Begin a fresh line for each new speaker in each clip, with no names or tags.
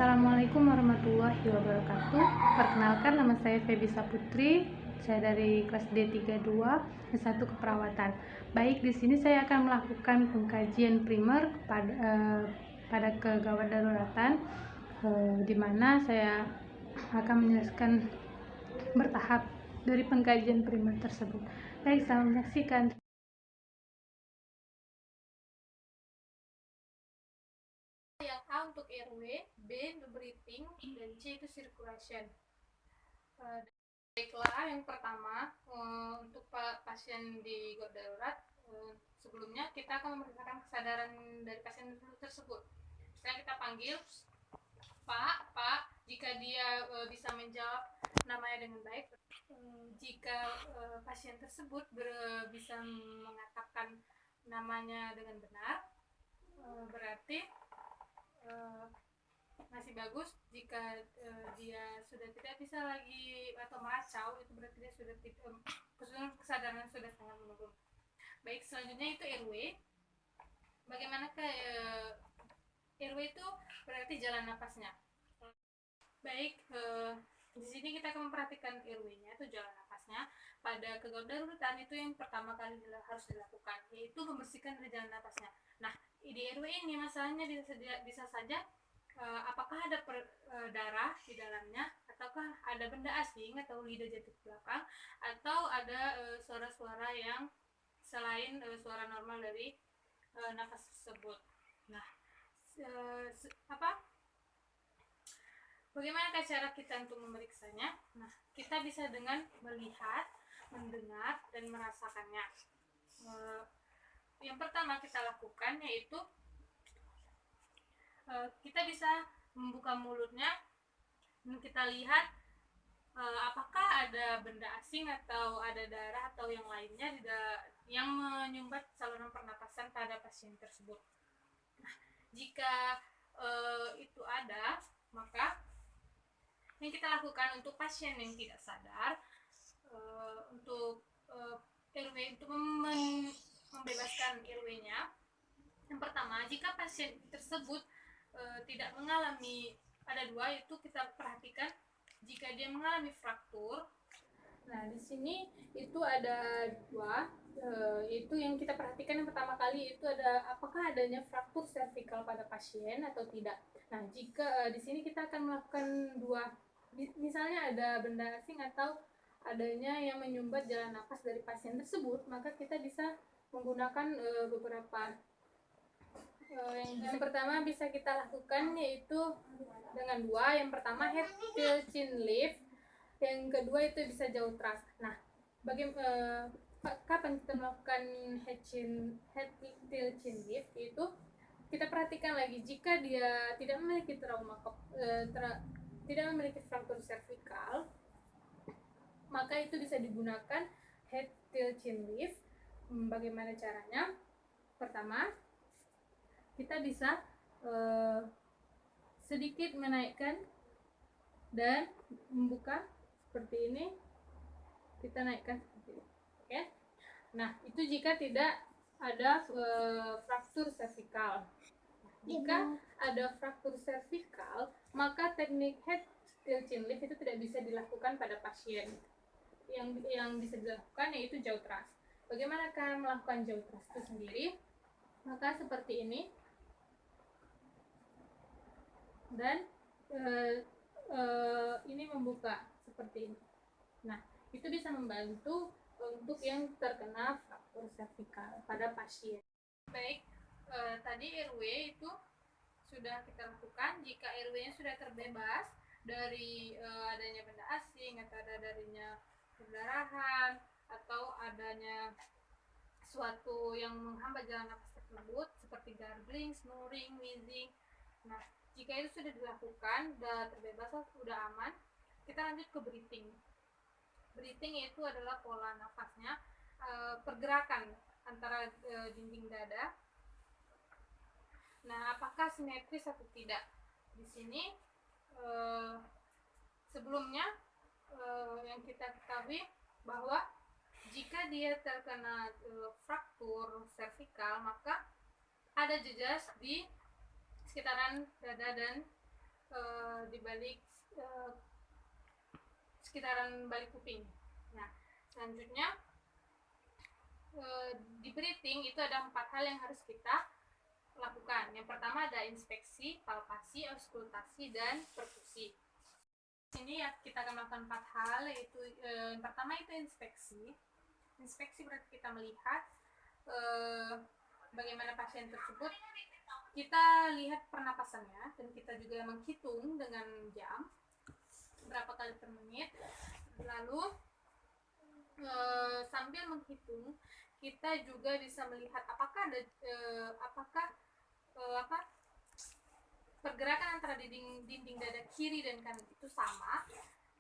Assalamualaikum warahmatullahi wabarakatuh. Perkenalkan, nama saya Febi Saputri. Saya dari kelas D32 S1 Keperawatan. Baik, di sini saya akan melakukan pengkajian primer pada kegawat daruratan, di mana saya akan menjelaskan bertahap dari pengkajian primer tersebut. Baik, selamat menyaksikan. Yang A untuk airway, B untuk breathing, dan C itu circulation. Baiklah, yang pertama untuk pasien di gawat darurat, sebelumnya kita akan memeriksakan kesadaran dari pasien tersebut. Sekarang kita panggil Pak, jika dia bisa menjawab namanya dengan baik. Jika pasien tersebut bisa mengatakan namanya dengan benar, berarti masih bagus. Jika dia sudah tidak bisa lagi atau meracau, itu berarti dia sudah kesadaran sudah sangat menurun. Baik, selanjutnya itu airway. Bagaimana airway itu berarti jalan napasnya. Baik, di sini kita akan memperhatikan airway-nya, itu jalan napasnya. Pada kegawat darurat itu yang pertama kali harus dilakukan, yaitu membersihkan dari jalan napasnya. Nah, di airway ini masalahnya bisa saja apakah ada darah di dalamnya, ataukah ada benda asing atau lidah jatuh ke belakang, atau ada suara-suara yang selain suara normal dari nafas tersebut. Nah, bagaimana cara kita untuk memeriksanya? Nah, kita bisa dengan melihat, mendengar, dan merasakannya. Yang pertama kita lakukan yaitu kita bisa membuka mulutnya dan kita lihat apakah ada benda asing atau ada darah atau yang lainnya yang menyumbat saluran pernapasan pada pasien tersebut. Nah, jika itu ada, maka yang kita lakukan untuk pasien yang tidak sadar, untuk airway, untuk membebaskan airway-nya, yang pertama, jika pasien tersebut tidak mengalami, ada dua, itu kita perhatikan jika dia mengalami fraktur. Nah, di sini itu ada dua, itu yang kita perhatikan. Yang pertama kali itu ada apakah adanya fraktur servikal pada pasien atau tidak. Nah, jika di sini kita akan melakukan dua, misalnya ada benda asing atau adanya yang menyumbat jalan nafas dari pasien tersebut, maka kita bisa menggunakan beberapa. Yang pertama bisa kita lakukan yaitu dengan dua. Yang pertama head till chin lift, yang kedua itu bisa jaw thrust. Nah, kapan kita melakukan head till chin lift, itu kita perhatikan lagi jika dia tidak memiliki tidak memiliki fraktur servikal, maka itu bisa digunakan head till chin lift. Bagaimana caranya? Pertama, kita bisa sedikit menaikkan dan membuka seperti ini. Kita naikkan seperti ini. Oke. Nah, itu jika tidak ada fraktur servikal. Jika ada fraktur servikal, maka teknik head till chin lift itu tidak bisa dilakukan pada pasien. Yang bisa dilakukan yaitu jaw thrust. Bagaimana cara melakukan jaw thrust itu sendiri? Maka seperti ini. Dan ini membuka seperti ini. Nah, itu bisa membantu untuk yang terkena fraktur servikal pada pasien. Baik, tadi airway itu sudah kita lakukan. Jika airway-nya sudah terbebas dari adanya benda asing atau adanya perdarahan atau adanya suatu yang menghambat jalan nafas tersebut seperti gargling, snoring, wheezing. Nah, jika itu sudah dilakukan, sudah terbebas, sudah aman, kita lanjut ke breathing. Breathing itu adalah pola nafasnya, pergerakan antara dinding dada. Nah, apakah simetris atau tidak? Di sini sebelumnya yang kita ketahui bahwa jika dia terkena fraktur servikal, maka ada jejas di sekitaran dada dan di balik sekitaran balik kuping. Nah, selanjutnya di breathing itu ada 4 hal yang harus kita lakukan. Yang pertama ada inspeksi, palpasi, auskultasi, dan perkusi. Ini ya kita akan melakukan 4 hal, yaitu yang pertama itu inspeksi. Inspeksi berarti kita melihat bagaimana pasien tersebut. Kita lihat pernapasannya dan kita juga menghitung dengan jam berapa kali per menit. Lalu sambil menghitung kita juga bisa melihat apakah ada pergerakan antara dinding dada kiri dan kanan itu sama,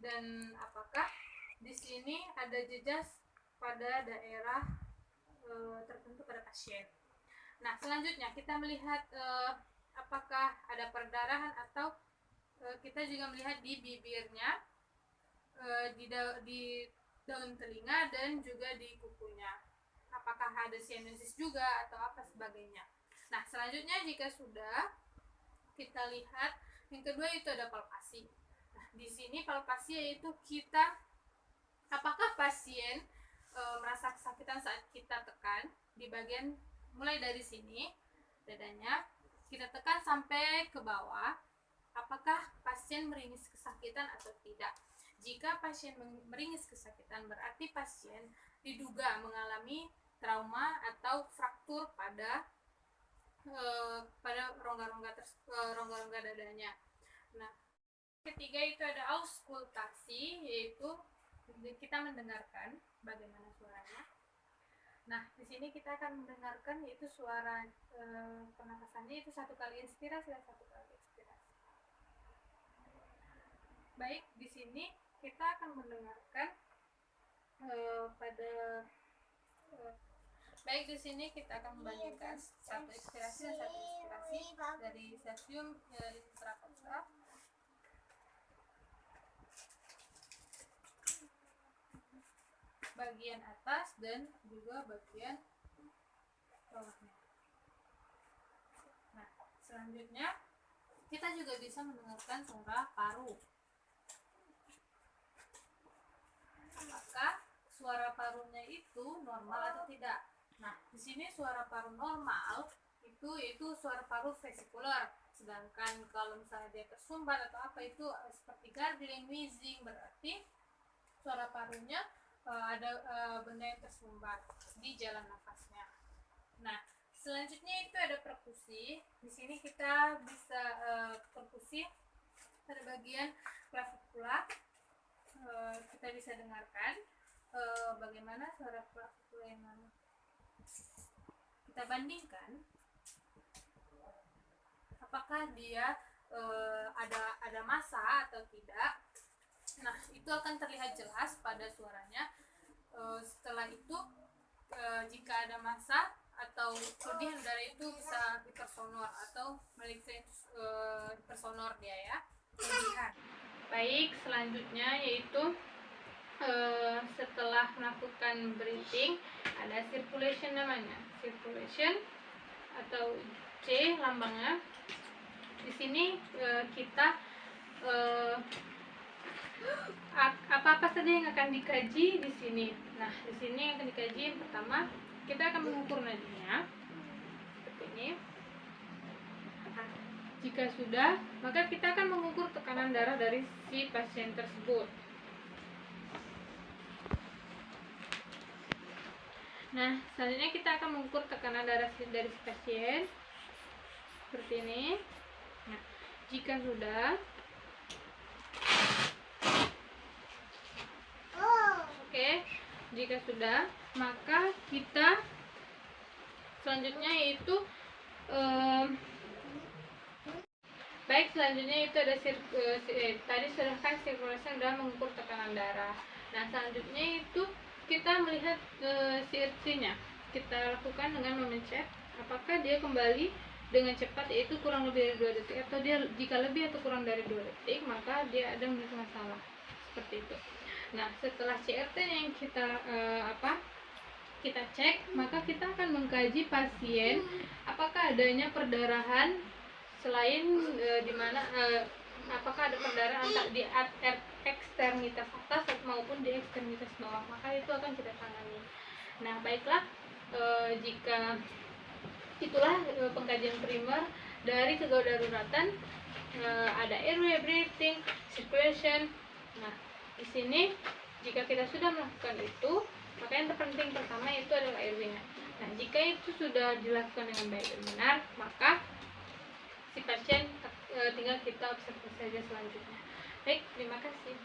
dan apakah di sini ada jejak pada daerah tertentu pada pasien. Nah, selanjutnya kita melihat apakah ada perdarahan, atau kita juga melihat di bibirnya, di daun telinga, dan juga di kukunya. Apakah ada sinusitis juga atau apa sebagainya. Nah, selanjutnya jika sudah kita lihat, yang kedua itu ada palpasi. Nah, di sini palpasi yaitu kita apakah pasien merasa kesakitan saat kita tekan di bagian mulai dari sini dadanya, kita tekan sampai ke bawah, apakah pasien meringis kesakitan atau tidak. Jika pasien meringis kesakitan, berarti pasien diduga mengalami trauma atau fraktur pada rongga-rongga dadanya. Nah, ketiga itu ada auskultasi, yaitu kita mendengarkan bagaimana suaranya. Nah, di sini kita akan mendengarkan yaitu suara pernapasannya itu 1 kali inspirasi dan 1 kali ekspirasi. Baik, di sini kita akan mendengarkan baik, di sini kita akan membandingkan 1 ekspirasi dan 1 inspirasi dari Cesium intracosta. Bagian atas dan juga bagian bawahnya. Nah, selanjutnya kita juga bisa mendengarkan suara paru. Apakah suara parunya itu normal atau tidak? Nah, di sini suara paru normal itu yaitu suara paru vesikular. Sedangkan kalau misalnya dia tersumbat atau apa, itu seperti gargling, wheezing, berarti suara parunya ada benda yang tersumbat di jalan nafasnya. Nah, selanjutnya itu ada perkusi. Di sini kita bisa perkusi pada bagian clavicular. Kita bisa dengarkan bagaimana suara clavicular yang mana. Kita bandingkan apakah dia ada massa atau tidak. Nah, itu akan terlihat jelas pada suaranya. Setelah itu jika ada massa atau kelebihan darah itu bisa hipersonor atau malignant hipersonor dia ya, kelebihan. Baik, selanjutnya yaitu setelah melakukan breathing ada circulation namanya. Circulation atau C lambangnya. Di sini kita apa-apa saja yang akan dikaji di sini. Nah, di sini yang akan dikaji yang pertama kita akan mengukur nadinya seperti ini. Nah, jika sudah, maka kita akan mengukur tekanan darah dari si pasien tersebut. Nah, selanjutnya kita akan mengukur tekanan darah dari si pasien seperti ini. Nah, jika sudah, jika sudah, maka kita selanjutnya yaitu baik, selanjutnya itu ada tadi sudah kan sirkulasi dalam mengukur tekanan darah. Nah, selanjutnya itu kita melihat CRC-nya. Kita lakukan dengan memencet apakah dia kembali dengan cepat, yaitu kurang lebih dari 2 detik, atau dia jika lebih atau kurang dari 2 detik maka dia ada masalah seperti itu. Nah, setelah CRT yang kita kita cek, maka kita akan mengkaji pasien apakah adanya perdarahan selain di mana apakah ada perdarahan di ekstremitas atas maupun di ekstremitas bawah, maka itu akan kita tangani. Nah, baiklah, jika itulah pengkajian primer dari kedaruratan. Ada airway, breathing, circulation. Nah, di sini jika kita sudah melakukan itu, maka yang terpenting pertama itu adalah airway. Nah, jika itu sudah dilakukan dengan baik dan benar, maka si pasien tinggal kita observasi saja selanjutnya. Baik, terima kasih.